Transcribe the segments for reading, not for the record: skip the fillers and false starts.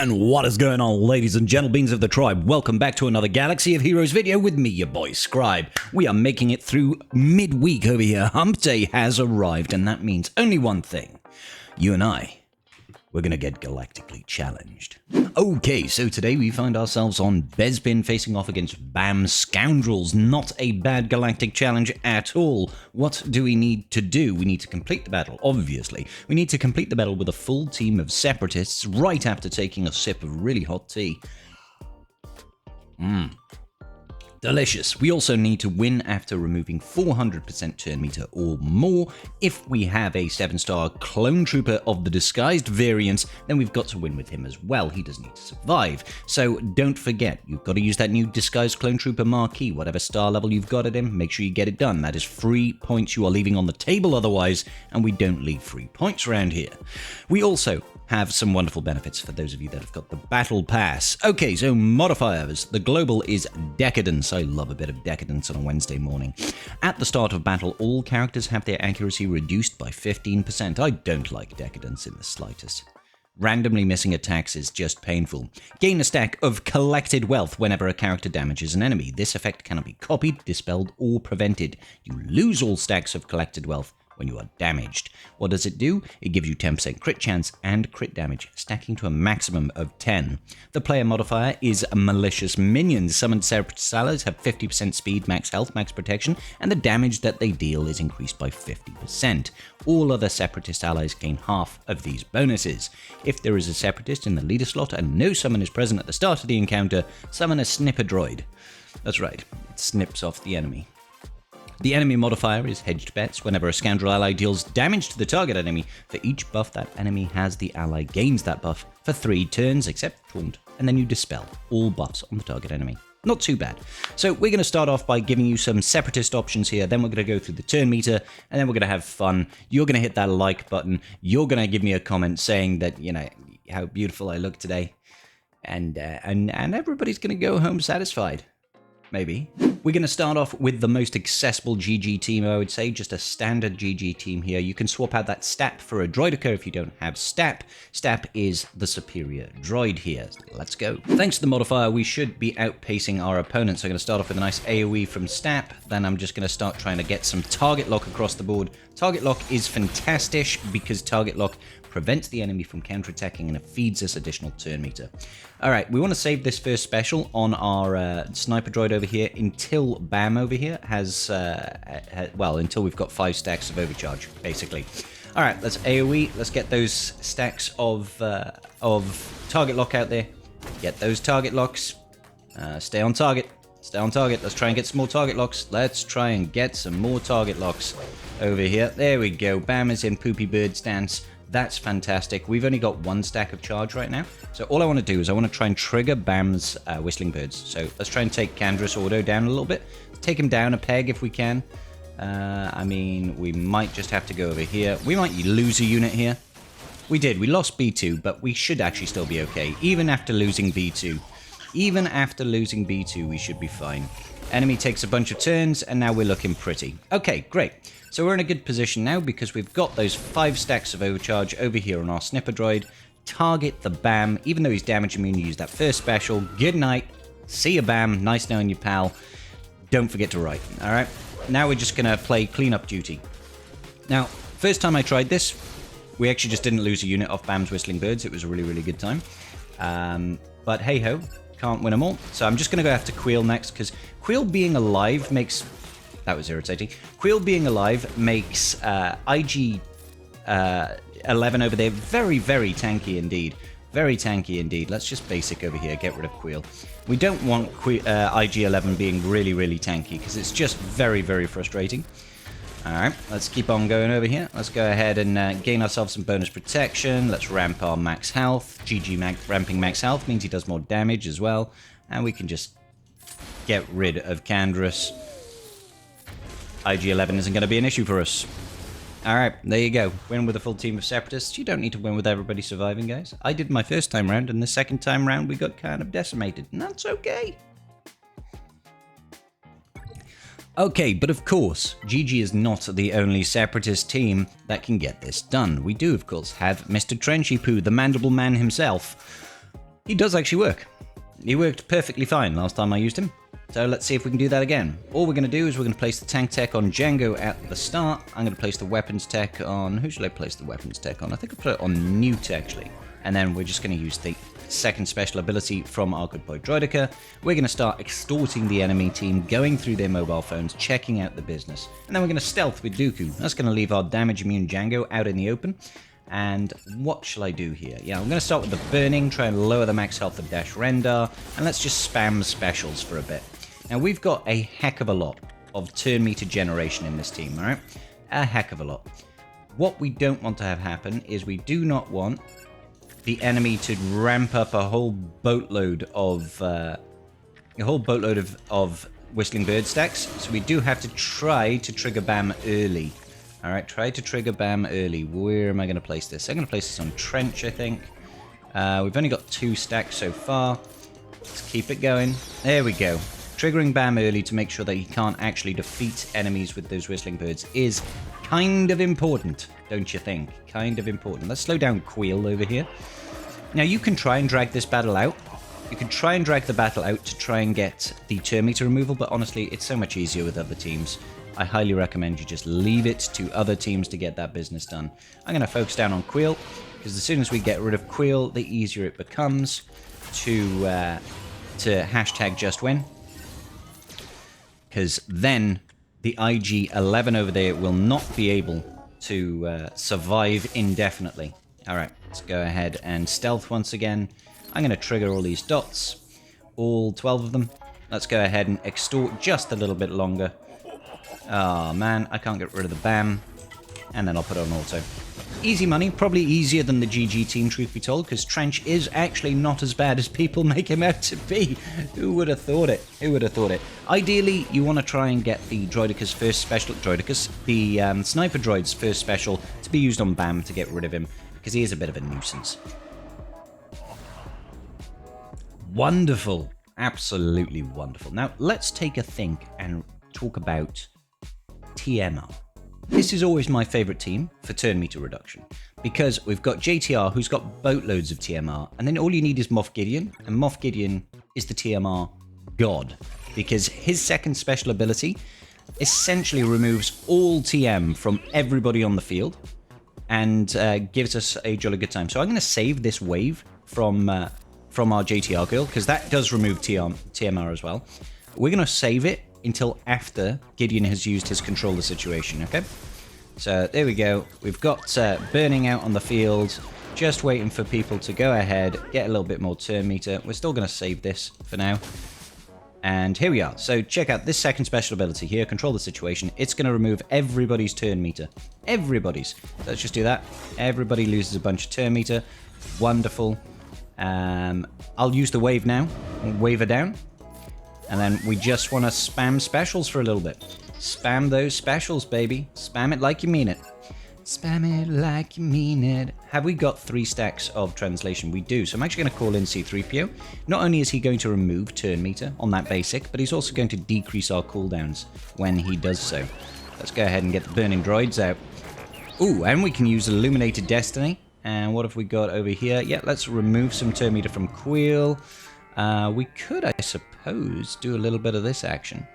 And what is going on, ladies and gentlemen of the tribe? Welcome back to another Galaxy of Heroes video with me, your boy Scribe. We are making it through midweek over here. Hump Day has arrived, and that means only one thing. You and I, we're gonna get galactically challenged. Okay, so today we find ourselves on Bespin facing off against BAM Scoundrels. Not a bad galactic challenge at all. What do we need to do? We need to complete the battle, obviously. We need to complete the battle with a full team of Separatists right after taking a sip of really hot tea. Delicious. We also need to win after removing 400% turn meter or more. If we have a 7-star clone trooper of the disguised variant, then we've got to win with him as well. He does need to survive. So don't forget, you've got to use that new disguised clone trooper marquee. Whatever star level you've got it in, make sure you get it done. That is free points you are leaving on the table otherwise, and we don't leave free points around here. We also have some wonderful benefits for those of you that have got the battle pass. Okay, so modifiers. The global is decadence. I love a bit of decadence on a Wednesday morning. At the start of battle, all characters have their accuracy reduced by 15%. I don't like decadence in the slightest. Randomly missing attacks is just painful. Gain a stack of collected wealth whenever a character damages an enemy. This effect cannot be copied, dispelled, or prevented. You lose all stacks of collected wealth when you are damaged. What does it do? It gives you 10% crit chance and crit damage, stacking to a maximum of 10. The player modifier is malicious minions. Summoned Separatist allies have 50% speed, max health, max protection, and the damage that they deal is increased by 50%. All other Separatist allies gain half of these bonuses. If there is a Separatist in the leader slot and no summon is present at the start of the encounter, summon a snipper droid. That's right, it snips off the enemy. The enemy modifier is hedged bets. Whenever a scoundrel ally deals damage to the target enemy, for each buff that enemy has, the ally gains that buff for 3 turns, except taunt, and then you dispel all buffs on the target enemy. Not too bad. So we're going to start off by giving you some Separatist options here, then we're going to go through the turn meter, and then we're going to have fun. You're going to hit that like button, you're going to give me a comment saying that, you know, how beautiful I look today, and everybody's going to go home satisfied. Maybe. We're going to start off with the most accessible GG team, I would say, just a standard GG team here. You can swap out that Stap for a Droidica if you don't have Stap. Stap is the superior droid here. Let's go. Thanks to the modifier, we should be outpacing our opponents. So I'm going to start off with a nice AoE from Stap, then I'm just going to start trying to get some target lock across the board. Target lock is fantastic because target lock prevents the enemy from counterattacking and it feeds us additional turn meter. Alright, we want to save this first special on our sniper droid over here until BAM over here has, well, until we've got 5 stacks of overcharge, basically. Alright, let's AoE, let's get those stacks of target lock out there. Get those target locks. Stay on target. Stay on target. Let's try and get some more target locks. Let's try and get some more target locks over here. There we go. BAM is in poopy bird stance. That's fantastic. We've only got 1 stack of charge right now. So all I want to do is I want to try and trigger BAM's Whistling Birds. So let's try and take Candra's Auto down a little bit. Take him down a peg if we can. I mean, we might just have to go over here. We might lose a unit here. We did. We lost B2, but we should actually still be okay. Even after losing B2. Even after losing B2, we should be fine. Enemy takes a bunch of turns, and now we're looking pretty. Okay, great. So we're in a good position now because we've got those 5 stacks of overcharge over here on our snipper droid. Target the BAM. Even though he's damage immune, you use that first special. Good night. See you, BAM. Nice knowing you, pal. Don't forget to write. All right. Now we're just going to play cleanup duty. Now, first time I tried this, we actually just didn't lose a unit off BAM's Whistling Birds. It was a really, really good time. But hey-ho. Can't win them all. So I'm just going to go after Queel next because Queel being alive makes... That was irritating. Queel being alive makes IG 11 over there very, very tanky indeed. Very tanky indeed. Let's just basic over here. Get rid of Queel. We don't want IG 11 being really, really tanky because it's just very, very frustrating. Alright, let's keep on going over here. Let's go ahead and gain ourselves some bonus protection. Let's ramp our max health. Ramping max health means he does more damage as well. And we can just get rid of Candra's. IG-11 isn't going to be an issue for us. Alright, there you go. Win with a full team of Separatists. You don't need to win with everybody surviving, guys. I did my first time round, and the second time round we got kind of decimated. And that's okay. Okay, but of course, GG is not the only Separatist team that can get this done. We do, of course, have Mr. Trenchy Poo, the Mandible Man himself. He does actually work. He worked perfectly fine last time I used him. So let's see if we can do that again. All we're going to do is we're going to place the tank tech on Django at the start. I'm going to place the weapons tech on... Who should I place the weapons tech on? I think I'll put it on Newt, actually. And then we're just going to use the second special ability from our good boy Droidica. We're going to start extorting the enemy team, going through their mobile phones, checking out the business. And then we're going to stealth with Dooku. That's going to leave our damage-immune Django out in the open. And what shall I do here? Yeah, I'm going to start with the burning, try and lower the max health of Dash Rendar, and let's just spam specials for a bit. Now, we've got a heck of a lot of turn meter generation in this team, alright? A heck of a lot. What we don't want to have happen is we do not want the enemy to ramp up a whole boatload of Whistling Bird stacks, so we do have to try to trigger BAM early. Alright, try to trigger BAM early. Where am I going to place this? I'm going to place this on Trench, I think. We've only got 2 stacks so far. Let's keep it going. There we go. Triggering BAM early to make sure that he can't actually defeat enemies with those Whistling Birds is kind of important, don't you think? Kind of important. Let's slow down Queel over here. Now, you can try and drag this battle out. You can try and drag the battle out to try and get the turn meter removal, but honestly, it's so much easier with other teams. I highly recommend you just leave it to other teams to get that business done. I'm going to focus down on Queel, because as soon as we get rid of Queel, the easier it becomes to hashtag just win. Because then the IG-11 over there will not be able to survive indefinitely. Alright, let's go ahead and stealth once again. I'm going to trigger all these dots, all 12 of them. Let's go ahead and extort just a little bit longer. Oh man, I can't get rid of the BAM. And then I'll put it on auto. Easy money, probably easier than the GG team, truth be told, because Trench is actually not as bad as people make him out to be. Who would have thought it? Who would have thought it? Ideally, you want to try and get the Droidica's first special, the Sniper Droid's first special to be used on BAM to get rid of him, because he is a bit of a nuisance. Wonderful. Absolutely wonderful. Now, let's take a think and talk about TMR. This is always my favorite team for turn meter reduction, because we've got JTR, who's got boatloads of TMR, and then all you need is Moff Gideon, and Moff Gideon is the TMR god, because his second special ability essentially removes all TM from everybody on the field and gives us a jolly good time. So I'm going to save this wave from our JTR girl, because that does remove TMR as well. We're going to save it until after Gideon has used his controller situation, okay? So there we go. We've got burning out on the field, just waiting for people to go ahead, get a little bit more turn meter. We're still going to save this for now. And here we are. So check out this second special ability here, control the situation. It's going to remove everybody's turn meter. Everybody's. So let's just do that. Everybody loses a bunch of turn meter. Wonderful. I'll use the wave now. Wave her down. And then we just want to spam specials for a little bit. Spam those specials, baby. Spam it like you mean it. Spam it like you mean it. Have we got 3 stacks of translation? We do. So I'm actually going to call in C-3PO. Not only is he going to remove turn meter on that basic, but he's also going to decrease our cooldowns when he does so. Let's go ahead and get the burning droids out. Ooh, and we can use Illuminated Destiny. And what have we got over here? Yeah, let's remove some turn meter from Queel. We could, I suppose, do a little bit of this action.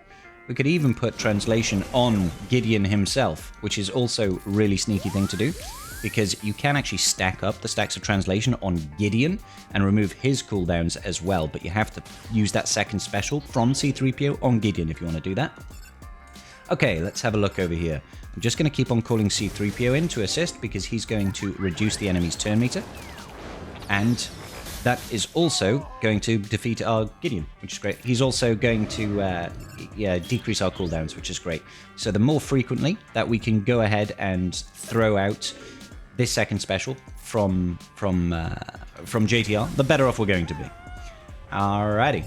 We could even put translation on Gideon himself, which is also a really sneaky thing to do, because you can actually stack up the stacks of translation on Gideon and remove his cooldowns as well, but you have to use that second special from C-3PO on Gideon if you want to do that. Okay, let's have a look over here. I'm just going to keep on calling C-3PO in to assist, because he's going to reduce the enemy's turn meter. And that is also going to defeat our Gideon, which is great. He's also going to decrease our cooldowns, which is great. So the more frequently that we can go ahead and throw out this second special from JTR, the better off we're going to be. Alrighty.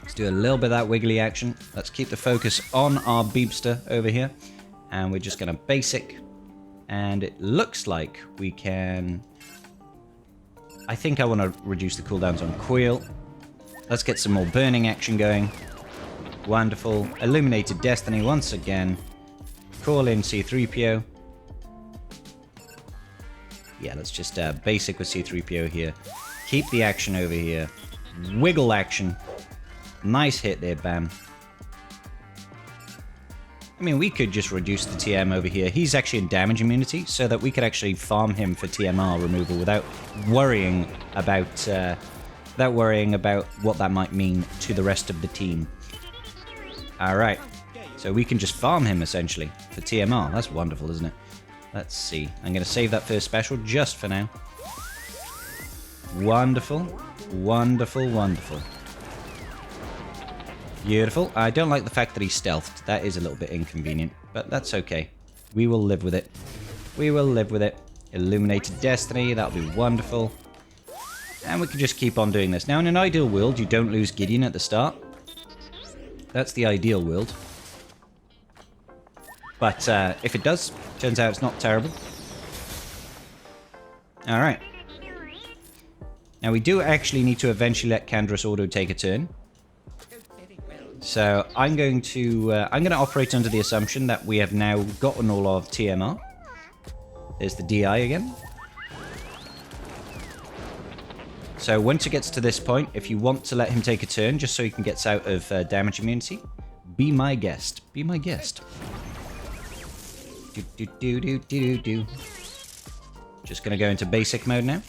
Let's do a little bit of that wiggly action. Let's keep the focus on our Beepster over here. And we're just going to basic. And it looks like we can... I think I want to reduce the cooldowns on Queel. Let's get some more burning action going. Wonderful. Illuminated Destiny once again. Call in C-3PO. Yeah, let's just basic with C-3PO here. Keep the action over here. Wiggle action. Nice hit there, bam. I mean, we could just reduce the TM over here. He's actually in damage immunity, so that we could actually farm him for TMR removal without worrying about what that might mean to the rest of the team. Alright. So we can just farm him, essentially, for TMR. That's wonderful, isn't it? Let's see. I'm going to save that first special just for now. Wonderful. Wonderful, wonderful. Beautiful. I don't like the fact that he's stealthed. That is a little bit inconvenient, but that's okay. We will live with it. We will live with it. Illuminated Destiny. That'll be wonderful. And we can just keep on doing this. Now, in an ideal world, you don't lose Gideon at the start. That's the ideal world. But if it does, turns out it's not terrible. Alright. Now, we do actually need to eventually let Candra's auto take a turn. So I'm going to operate under the assumption that we have now gotten all of TMR. There's the DI again. So once it gets to this point, if you want to let him take a turn, just so he can get out of damage immunity, be my guest. Be my guest. Just gonna go into basic mode now.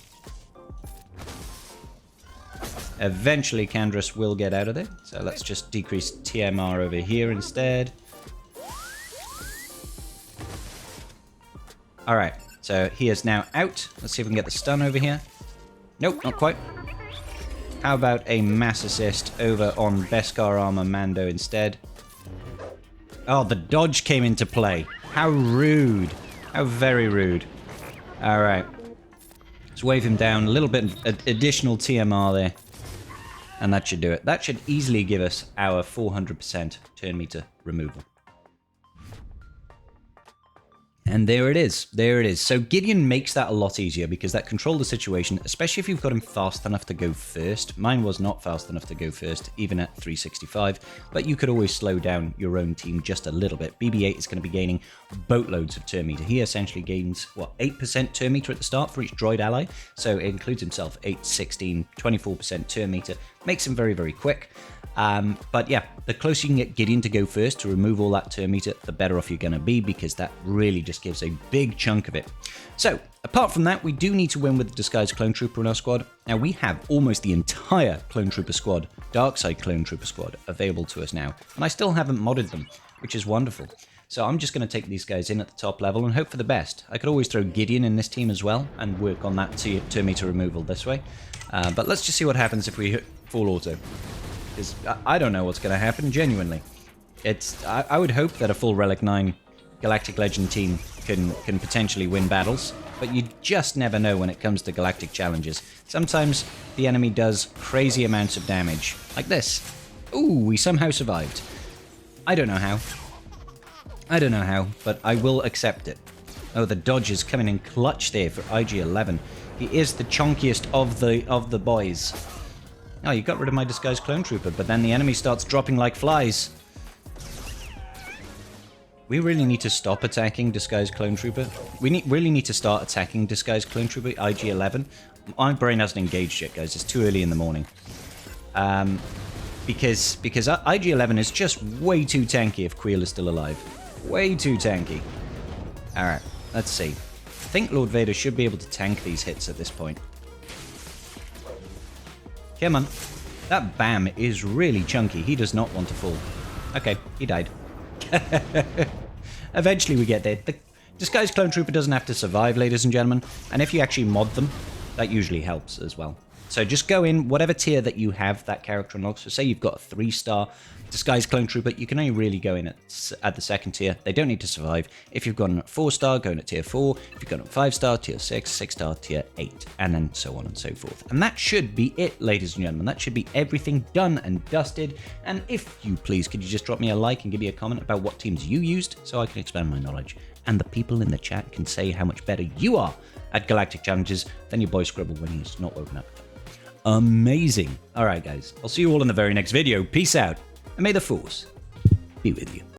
Eventually, Candra's will get out of there. So let's just decrease TMR over here instead. Alright, so he is now out. Let's see if we can get the stun over here. Nope, not quite. How about a mass assist over on Beskar Armor Mando instead? Oh, the dodge came into play. How rude. How very rude. Alright. Let's wave him down. A little bit of additional TMR there. And that should do it. That should easily give us our 400% turn meter removal. And there it is. There it is. So Gideon makes that a lot easier because that controls the situation, especially if you've got him fast enough to go first. Mine was not fast enough to go first, even at 365, but you could always slow down your own team just a little bit. BB-8 is going to be gaining boatloads of turn meter. He essentially gains, what, 8% turn meter at the start for each droid ally, so it includes himself 8, 16, 24% turn meter. Makes him very, very quick. But yeah, the closer you can get Gideon to go first to remove all that turn meter, the better off you're going to be, because that really just gives a big chunk of it. So, apart from that, we do need to win with the Disguised Clone Trooper in our squad. Now, we have almost the entire Clone Trooper squad, Darkside Clone Trooper squad, available to us now, and I still haven't modded them, which is wonderful. So I'm just going to take these guys in at the top level and hope for the best. I could always throw Gideon in this team as well and work on that turn meter removal this way. But let's just see what happens if we hit full auto. Because I don't know what's going to happen, genuinely. I would hope that a full Relic 9 Galactic Legend team can potentially win battles, but you just never know when it comes to Galactic Challenges. Sometimes the enemy does crazy amounts of damage, like this. Ooh, we somehow survived. I don't know how. I don't know how, but I will accept it. Oh, the dodge is coming in clutch there for IG-11. He is the chonkiest of the boys. Oh, you got rid of my Disguised Clone Trooper, but then the enemy starts dropping like flies. We really need to stop attacking Disguised Clone Trooper. We really need to start attacking Disguised Clone Trooper, IG-11. My brain hasn't engaged yet, guys. It's too early in the morning. Because IG-11 is just way too tanky if Queel is still alive. Way too tanky. Alright, let's see. I think Lord Vader should be able to tank these hits at this point. Come on. That BAM is really chunky. He does not want to fall. Okay, he died. Eventually we get there. The Disguised Clone Trooper doesn't have to survive, ladies and gentlemen. And if you actually mod them, that usually helps as well. So just go in, whatever tier that you have that character unlocked. So say you've got a 3-star Disguised Clone Trooper, you can only really go in at the 2nd tier. They don't need to survive. If you've got a 4-star, go in at tier 4. If you've got a 5-star, tier 6, 6-star, tier 8, and then so on and so forth. And that should be it, ladies and gentlemen. That should be everything done and dusted. And if you please, could you just drop me a like and give me a comment about what teams you used so I can expand my knowledge. And the people in the chat can say how much better you are at Galactic Challenges than your boy Scribble when he's not woken up. Amazing. Alright guys, I'll see you all in the very next video. Peace out, and may the Force be with you.